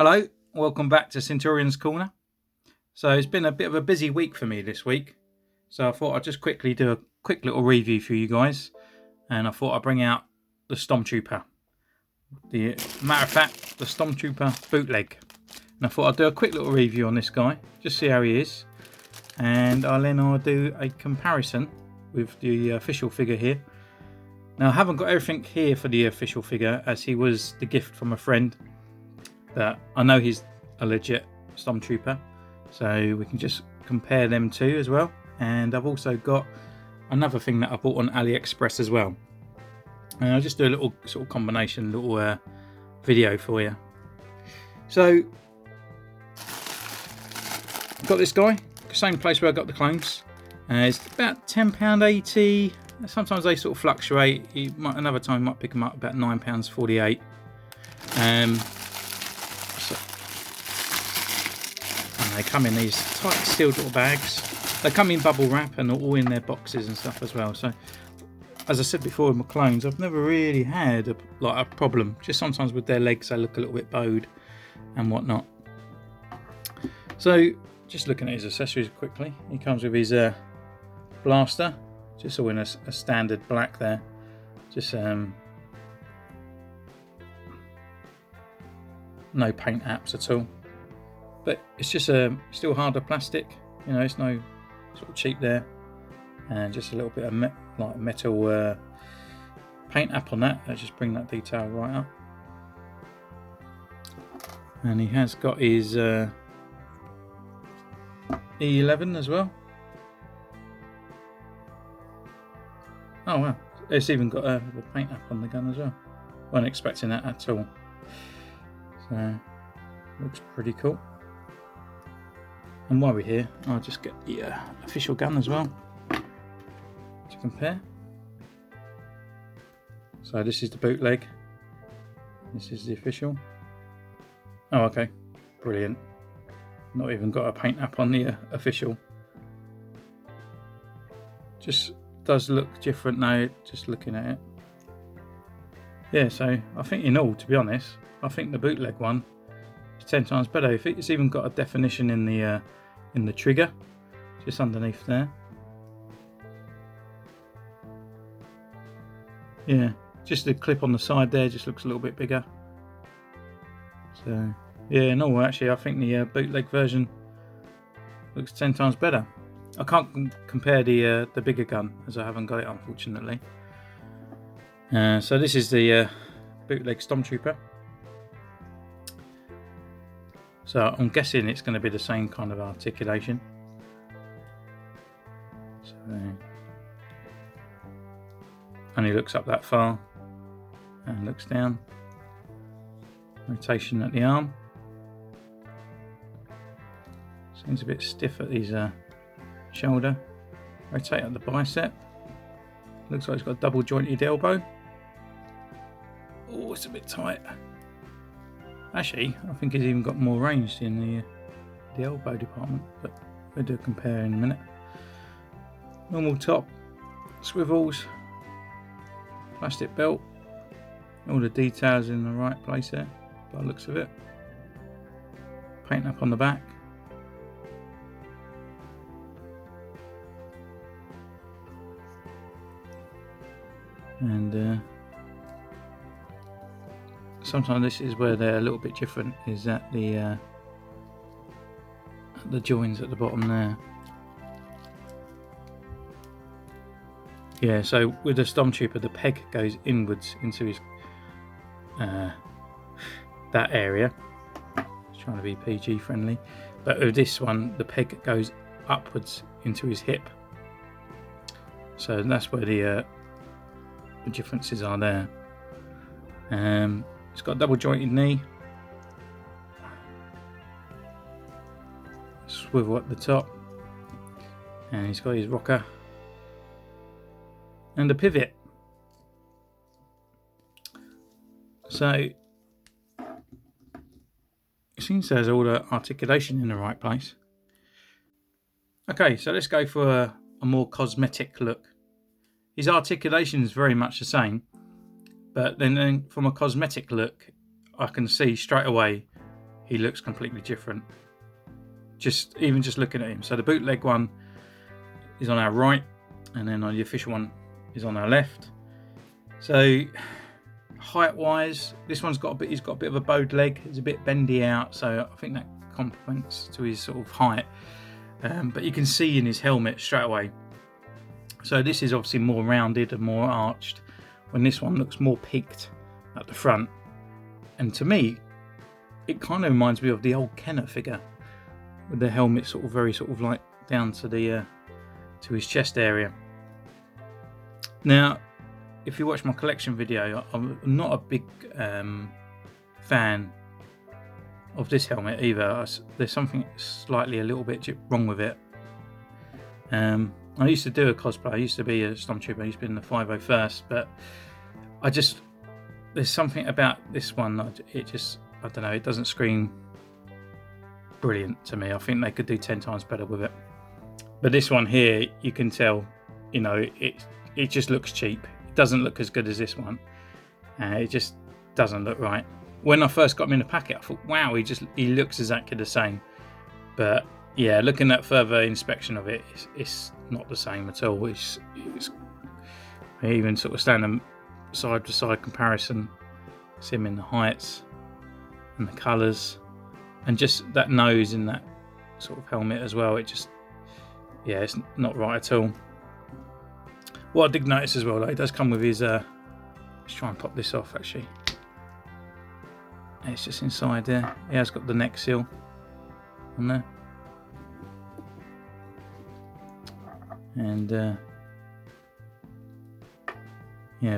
Hello, welcome back to Centurion's Corner. So it's been a bit of a busy week for me this week. So I thought I'd just quickly do a quick little review for you guys. And I thought I'd bring out the Stormtrooper. Matter of fact, the Stormtrooper bootleg. And I thought I'd do a quick little review on this guy, just see how he is. And then I'll do a comparison with the official figure here. Now I haven't got everything here for the official figure, as he was the gift from a friend. That I know he's a legit Stormtrooper, so we can just compare them two as well. And I've also got another thing that I bought on AliExpress as well, and I'll just do a little sort of combination little video for you. So I've got this guy, same place where I got the clones. It's about £10.80. Sometimes they sort of fluctuate. Another time you might pick them up about £9.48. They come in these tight sealed little bags. They come in bubble wrap and all in their boxes and stuff as well. So, as I said before with my clones, I've never really had a problem. Just sometimes with their legs, they look a little bit bowed and whatnot. So, just looking at his accessories quickly, he comes with his blaster, just all in a standard black there. Just no paint apps at all. But it's just still harder plastic, you know. It's no sort of cheap there, and just a little bit of metal paint app on that. Let's just bring that detail right up. And he has got his E11 as well. Oh wow! It's even got the paint app on the gun as well. Wasn't expecting that at all. So looks pretty cool. And while we're here, I'll just get the official gun as well to compare. So this is the bootleg. This is the official. Oh, okay, brilliant. Not even got a paint app on the official. Just does look different now, just looking at it. Yeah, so I think in all, to be honest, I think the bootleg one is 10 times better. It's even got a definition in the trigger, just underneath there. Yeah, just the clip on the side there just looks a little bit bigger. So yeah, no, actually I think the bootleg version looks 10 times better. I can't compare the bigger gun, as I haven't got it, unfortunately. So this is the bootleg Stormtrooper. So I'm guessing it's going to be the same kind of articulation. So, and he looks up that far and looks down. Rotation at the arm. Seems a bit stiff at his shoulder. Rotate at the bicep. Looks like he's got a double jointed elbow. Oh, it's a bit tight. Actually, I think he's even got more range in the elbow department, but we'll do a compare in a minute. Normal top, swivels, plastic belt, all the details in the right place there, by the looks of it. Paint up on the back. And sometimes this is where they're a little bit different, is at the joins at the bottom there. Yeah, so with the Stormtrooper, the peg goes inwards into his that area. Just trying to be PG friendly, but with this one, the peg goes upwards into his hip. So that's where the differences are there. It's got a double jointed knee, swivel at the top, and he's got his rocker and a pivot. So it seems there's all the articulation in the right place. Okay, so let's go for a more cosmetic look. His articulation is very much the same, but then from a cosmetic look, I can see straight away he looks completely different. Even just looking at him. So the bootleg one is on our right, and then the official one is on our left. So height wise, this one's got he's got a bit of a bowed leg. It's a bit bendy out, so I think that complements to his sort of height. But you can see in his helmet straight away. So this is obviously more rounded and more arched, when this one looks more peaked at the front. And to me, it kind of reminds me of the old Kenner figure, with the helmet sort of very sort of like down to the to his chest area. Now, if you watch my collection video, I'm not a big fan of this helmet either. There's something slightly a little bit wrong with it. I used to do a cosplay. I used to be a Stormtrooper. I used to be in the 501st, but there's something about this one. I don't know. It doesn't scream brilliant to me. I think they could do 10 times better with it. But this one here, you can tell, it just looks cheap. It doesn't look as good as this one. It just doesn't look right. When I first got him in the packet, I thought, wow, he looks exactly the same. But yeah, looking at further inspection of it, it's not the same at all. It's even sort of standing side to side comparison, see him in the heights and the colours, and just that nose in that sort of helmet as well. It's not right at all. What I did notice as well, though, it does come with his. Let's try and pop this off. Actually, it's just inside there. He has got the neck seal on there. And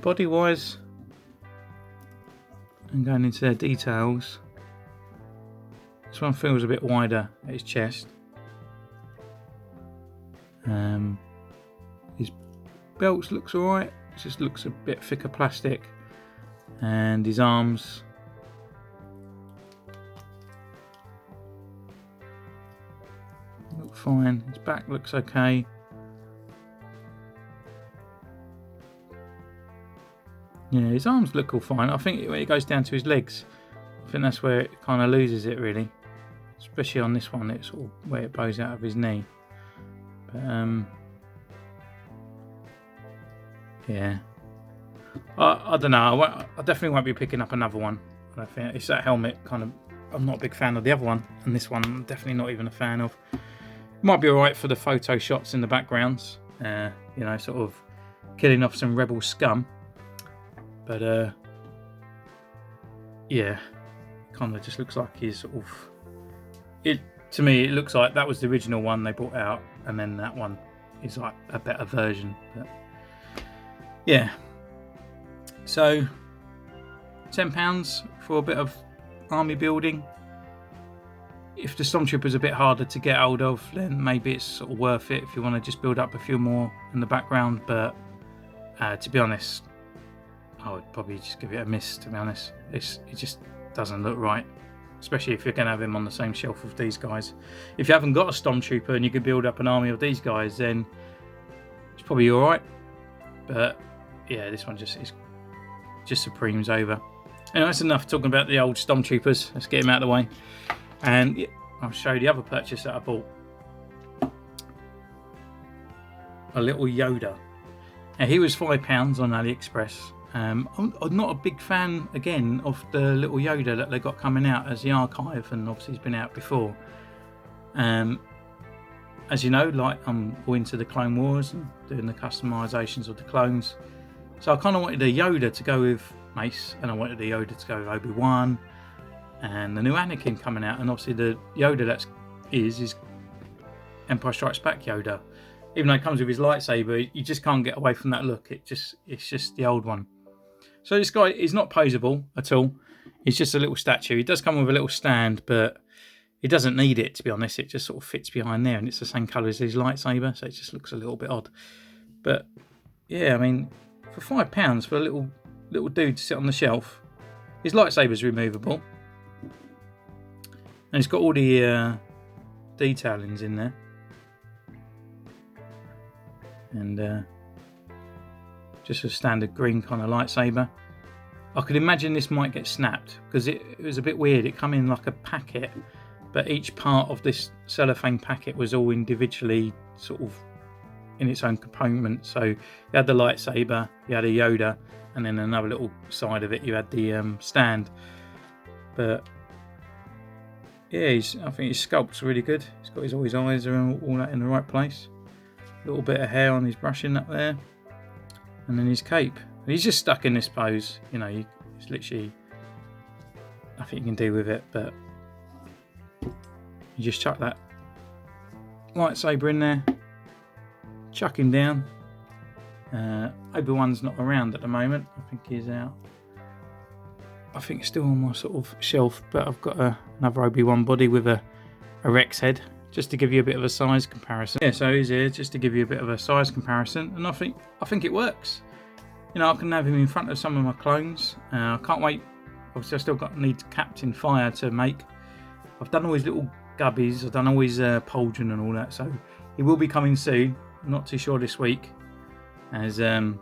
body wise, and going into their details, this one feels a bit wider at his chest. His belt looks alright, it just looks a bit thicker plastic, and his arms look fine. His back looks okay. Yeah, his arms look all fine. I think when it goes down to his legs, I think that's where it kind of loses it, really. Especially on this one, it's sort of where it bows out of his knee. But yeah, I don't know. I definitely won't be picking up another one. I think it's that helmet kind of. I'm not a big fan of the other one, and this one I'm definitely not even a fan of. Might be alright for the photo shots in the backgrounds. Sort of killing off some rebel scum. But kind of just looks like he's sort of. To me, it looks like that was the original one they brought out, and then that one is like a better version. But yeah, so £10 for a bit of army building. If the Stormtrooper's a bit harder to get hold of, then maybe it's sort of worth it if you want to just build up a few more in the background. But to be honest, I would probably just give it a miss, to be honest. It just doesn't look right, especially if you're going to have him on the same shelf with these guys. If you haven't got a Stormtrooper and you could build up an army of these guys, then it's probably alright. But yeah, this one just supremes over. Anyway, that's enough talking about the old Stormtroopers. Let's get him out of the way. And I'll show you the other purchase that I bought. A little Yoda. Now, he was £5 on AliExpress. I'm not a big fan, again, of the little Yoda that they got coming out as the archive, and obviously he's been out before. As you know, like, I'm all into the Clone Wars and doing the customisations of the clones. So I kind of wanted a Yoda to go with Mace, and I wanted a Yoda to go with Obi-Wan, and the new Anakin coming out, and obviously the Yoda is Empire Strikes Back Yoda. Even though it comes with his lightsaber, you just can't get away from that look. It's just the old one. So this guy is not poseable at all. He's just a little statue. He does come with a little stand, but he doesn't need it, to be honest. It just sort of fits behind there, and it's the same colour as his lightsaber, so it just looks a little bit odd. But yeah, I mean, for £5 for a little dude to sit on the shelf, his lightsaber's removable, and it's got all the detailings in there. And just a standard green kind of lightsaber. I could imagine this might get snapped because it was a bit weird. It come in like a packet, but each part of this cellophane packet was all individually sort of in its own component. So you had the lightsaber, you had a Yoda, and then another little side of it you had the stand. But yeah, I think his sculpt's really good. He's got all his eyes are all that in the right place. A little bit of hair on his brushing up there, and then his cape. He's just stuck in this pose, you know. It's literally nothing you can do with it, but you just chuck that lightsaber in there, chuck him down. Obi-Wan's not around at the moment. I think he's out. I think it's still on my sort of shelf, but I've got another Obi-Wan body with a Rex head, just to give you a bit of a size comparison. Yeah, so he's here just to give you a bit of a size comparison, and I think it works. You know, I can have him in front of some of my clones. I can't wait. Obviously, I still need Captain Fire to make. I've done all his little gubbies. I've done all his pauldron and all that. So he will be coming soon. I'm not too sure this week, as I've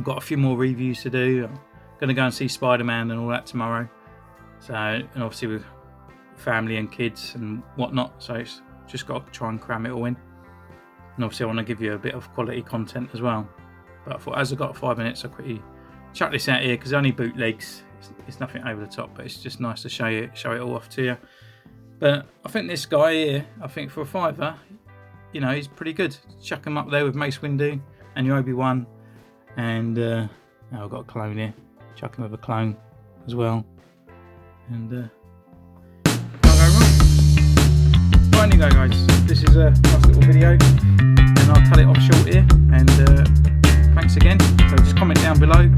got a few more reviews to do. I'm going to go and see Spider-Man and all that tomorrow. So, and obviously with family and kids and whatnot. So it's just got to try and cram it all in. And obviously I want to give you a bit of quality content as well. But I thought, as I've got 5 minutes, I'll quickly chuck this out here because only bootlegs. It's nothing over the top, but it's just nice to show it all off to you. But I think this guy here, I think for a £5, you know, he's pretty good. Chuck him up there with Mace Windu and your Obi-Wan, and I've got a clone here. Chuck him with a clone as well, and can't go wrong. Right, anyway, guys, this is a nice little video, and I'll cut it off short here. And thanks again. So just comment down below